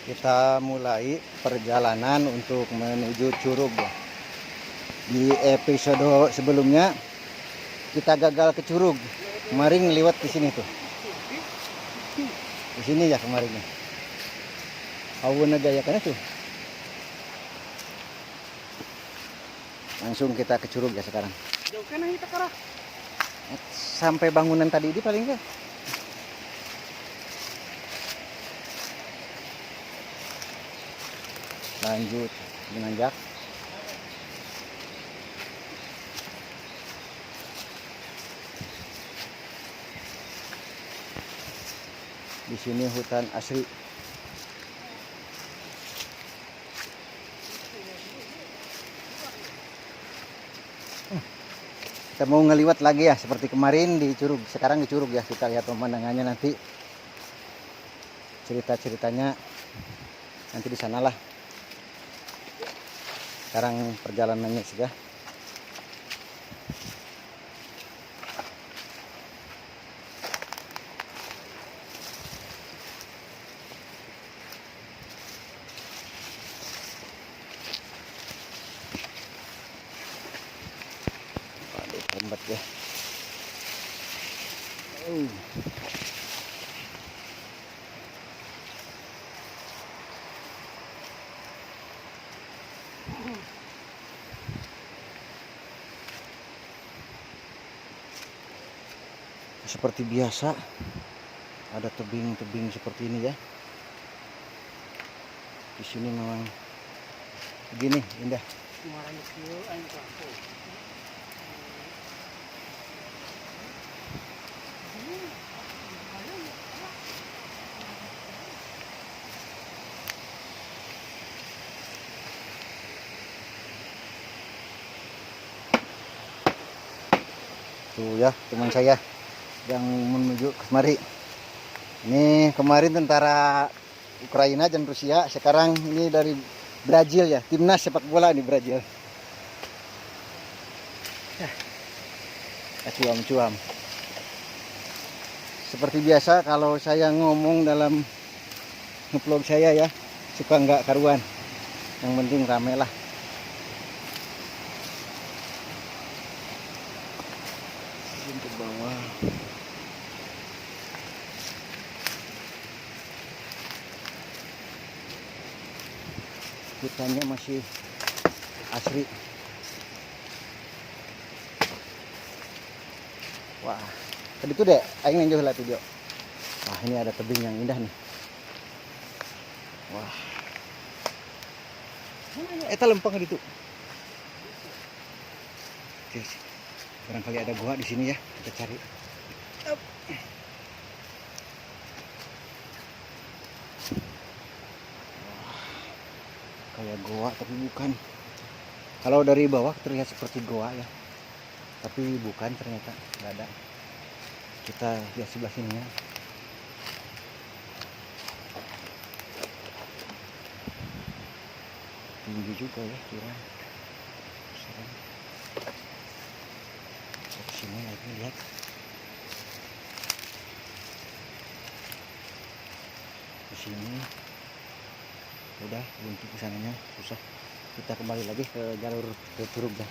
Kita mulai perjalanan untuk menuju Curug ya. Di episode sebelumnya kita gagal ke Curug. Kemarin lewat di sini tuh. Di sini ya kemarinnya. Awan gaya kan itu. Langsung kita ke Curug ya sekarang. Jauh kan kita karah. Sampai bangunan tadi ini paling enggak. Lanjut menanjak. Di sini hutan asri. Kita mau ngeliwat lagi ya seperti kemarin di Curug. Sekarang di Curug ya, kita lihat pemandangannya nanti. Cerita-ceritanya nanti di sanalah. Sekarang perjalanannya sudah. Aduh, lembat ya. Seperti biasa ada tebing-tebing seperti ini ya. Di sini memang begini indah. Tuh ya teman saya yang menuju kemari. Ini kemarin tentara Ukraina dan Rusia, sekarang ini dari Brazil ya, timnas sepak bola di Brazil. Cuam-cuam. Seperti biasa kalau saya ngomong dalam nge-vlog saya ya, suka nggak karuan. Yang penting rame lah. Ke bawah. Hutannya masih asri. Wah, tadi tuh deh, aing nengjo heula tuh dia. Wah, ini ada tebing yang indah nih. Wah. Eta lempeng itu. Oke. Barangkali ada gua di sini ya, kita cari. Kayak goa tapi bukan. Kalau dari bawah terlihat seperti goa ya, tapi bukan, ternyata nggak ada. Kita lihat sebelah sini ya. Tinggi juga ya, kira. Ke sini lagi lihat. Di sini udah untuk kesananya susah. Kita kembali lagi ke jalur ke Curug ya.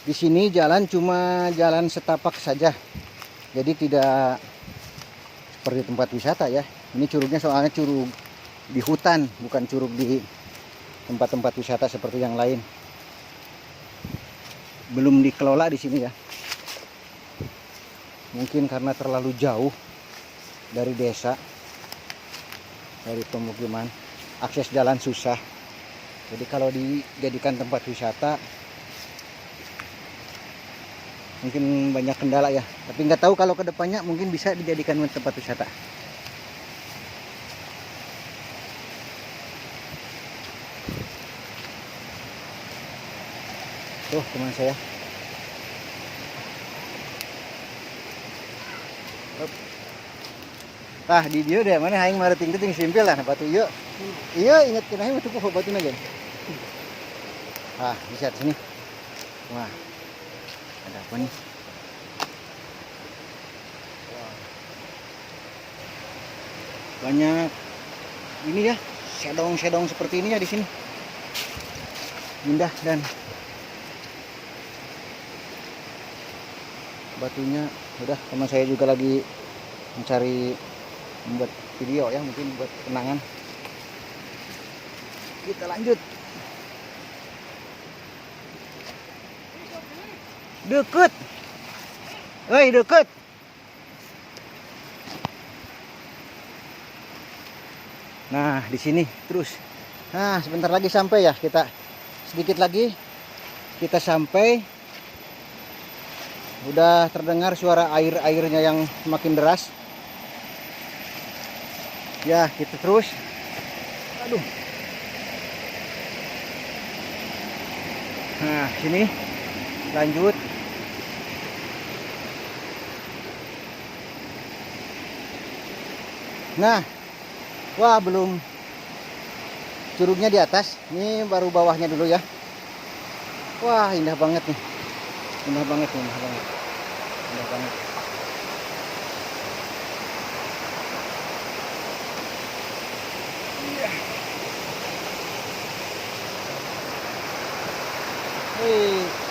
Di sini jalan cuma jalan setapak saja, jadi tidak seperti tempat wisata ya. Ini curugnya soalnya curug di hutan, bukan curug di tempat-tempat wisata seperti yang lain. Belum dikelola di sini ya. Mungkin karena terlalu jauh dari desa, dari pemukiman, akses jalan susah. Jadi kalau dijadikan tempat wisata mungkin banyak kendala ya. Tapi nggak tahu kalau kedepannya mungkin bisa dijadikan tempat wisata. Tuh teman saya. Tah di dia deh mana aing marating teh simpel lah batu ieu. Ieu inget kena aing tuh kok batu nagen. Ah, bisa sini. Wah. Ada apa nih? banyak ini ya, sedong-sedong seperti ini ya di sini. Indah, dan batunya udah, teman saya juga lagi mencari membuat video ya, mungkin buat kenangan. Kita lanjut. Deket. Woi, deket. Nah, di sini terus. Nah, sebentar lagi sampai ya, kita sedikit lagi kita sampai. Udah terdengar suara airnya yang semakin deras. Ya, kita terus. Aduh. Nah, sini lanjut. Nah, wah, belum curugnya di atas. Ini baru bawahnya dulu ya. Wah, indah banget nih. Indah banget nih, indah banget. Indah banget.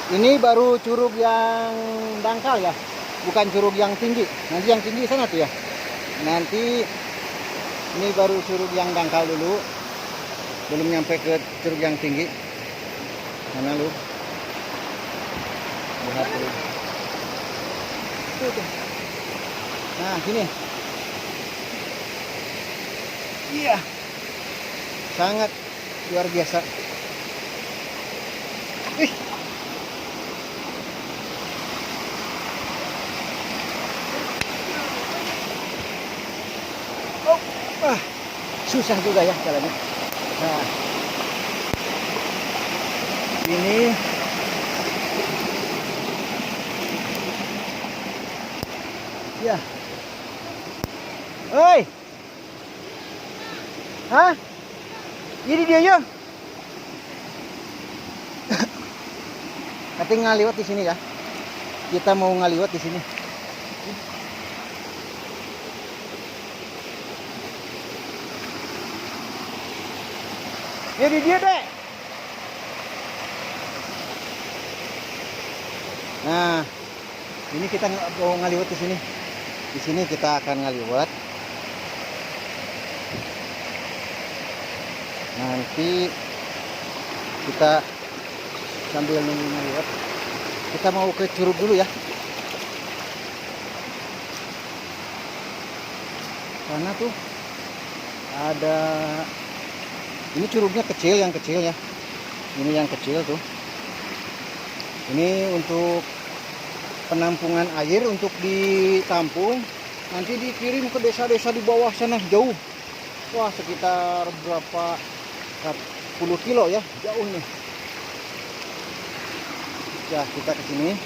Ini baru curug yang dangkal ya, bukan curug yang tinggi. Nanti yang tinggi sana tuh ya. Nanti ini baru curug yang dangkal dulu, belum nyampe ke curug yang tinggi. Mana lu? Lihat tuh. Tuh. Nah, sini. Iya. Sangat luar biasa. Ih. Oh, susah juga ya jalannya. Nah, ini ya. Oi. Hah? Ini dia ya. Nanti ngaliwat di sini ya. Kita mau ngaliwat di sini. Ini dia deh. Nah, ini kita mau ngaliwat di sini. Di sini kita akan ngaliwat. Nanti kita sambil nunggu ngaliwat, kita mau ke curug dulu ya. Karena tuh ada, ini curugnya kecil, yang kecil ya. Ini yang kecil tuh. Ini untuk penampungan air, untuk ditampung, nanti dikirim ke desa-desa di bawah sana jauh. Wah, sekitar berapa puluh kilo ya, jauh nih. Ya, kita ke sini.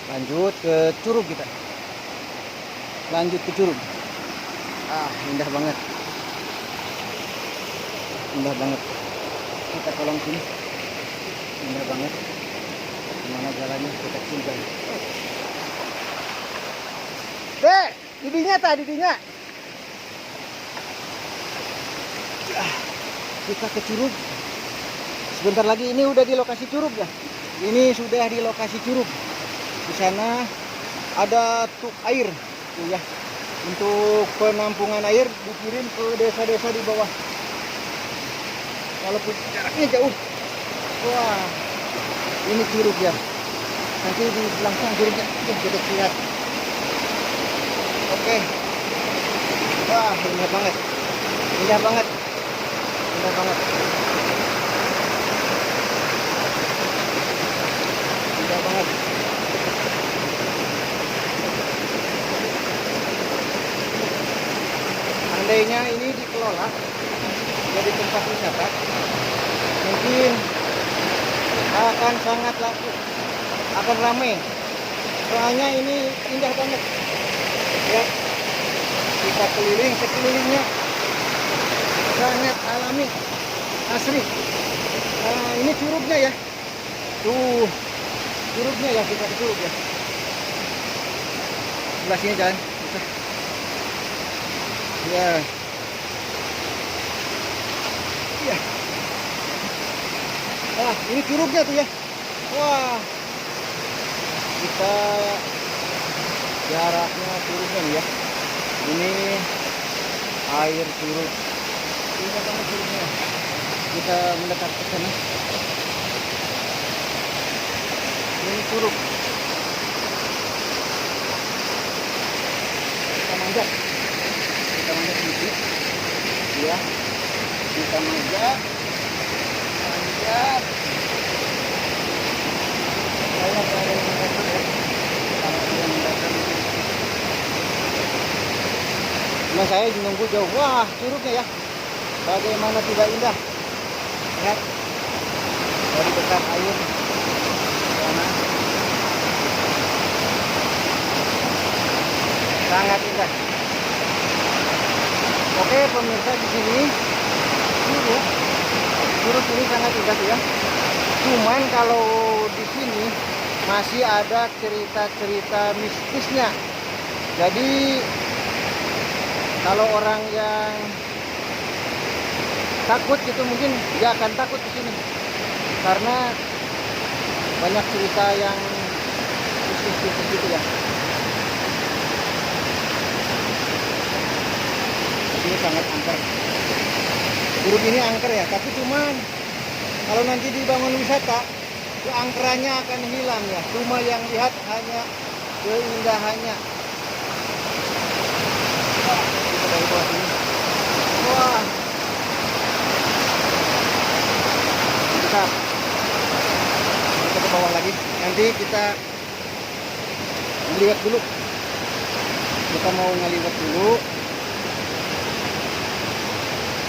Lanjut ke curug kita. Lanjut ke curug. Ah, indah banget. Indah banget. Kita tolong sini. Indah banget. Gimana jalannya, kita cincang. Dek, didinya tak, didinya. Kita ke curug. Sebentar lagi ini udah di lokasi curug ya. Ini sudah di lokasi curug. Di sana ada truk air tuh ya. Untuk penampungan air dikirim ke desa-desa di bawah. Walaupun jaraknya jauh. Wah, ini curug ya. Nanti di belakang curugnya kita lihat. Oke. Wah, indah banget. Indah banget. Indah banget. Indah banget. Seandainya ini dikelola jadi tempat wisata, mungkin akan sangat laku, akan ramai. Soalnya ini indah banget. Ya, kita keliling, sekelilingnya sangat alami, asri. Nah, ini curugnya ya. Tuh, curugnya ya, kita ke curug ya. Sebelah sini jalan. Ya. Ya. Nah, ini curugnya tuh ya. Wah. Kita jaraknya curugnya nih ya. Ini air curug. Ini mana curugnya? Kita mendekat ke sana. Ini curug. Kita manjat sedikit. Ya. Kita manjat. Saya berada di mendasar ya. Kalau yang mendasar ini. Nah, saya menunggu jauh. Wah, curugnya ya. Bagaimana tidak indah. Lihat. Dari dekat air. Sana. Sangat indah. Oke, pemirsa, di sini curug ini sangat indah ya. Cuman kalau di sini masih ada cerita-cerita mistisnya. Jadi kalau orang yang takut gitu mungkin dia akan takut di sini karena banyak cerita yang mistis gitu ya. Ini sangat angker. Curug ini angker ya, tapi cuman kalau nanti dibangun wisata, keangkerannya akan hilang ya. Cuma yang lihat hanya keindahannya. Wah, kita dari bawah sini. Wah, kita ke bawah lagi. Nanti kita ngeliwat dulu. Kita mau ngeliwat dulu.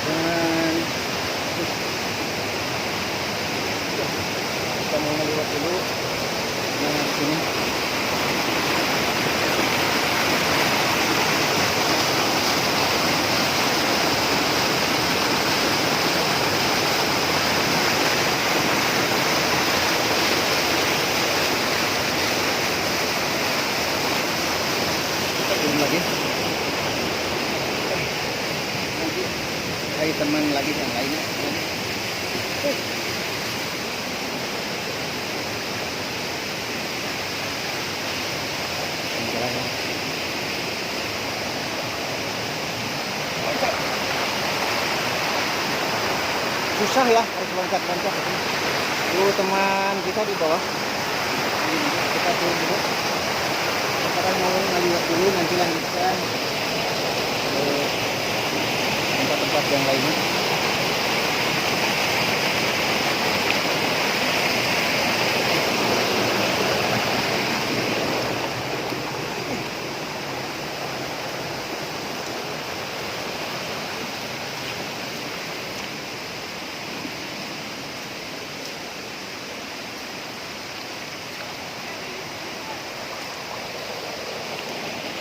Dan kita mau ngeliwat dulu. Nah, sini. Lagi nanti cari teman lagi yang lainnya. Susah ya harus loncat-loncat. Tuh teman kita di bawah. Kita turun dulu. Sekarang mau ngeliat dulu, nanti lanjutkan ke tempat-tempat yang lainnya.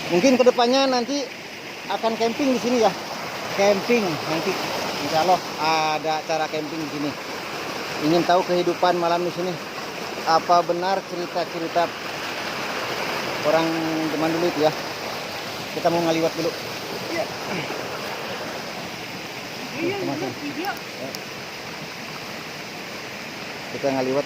Mungkin kedepannya nanti akan camping di sini ya. Camping nanti, insya Allah ada acara camping di sini. Ingin tahu kehidupan malam di sini? Apa benar cerita-cerita orang zaman dulu itu ya? Kita mau ngaliwat dulu. Ya. Kita ngaliwat.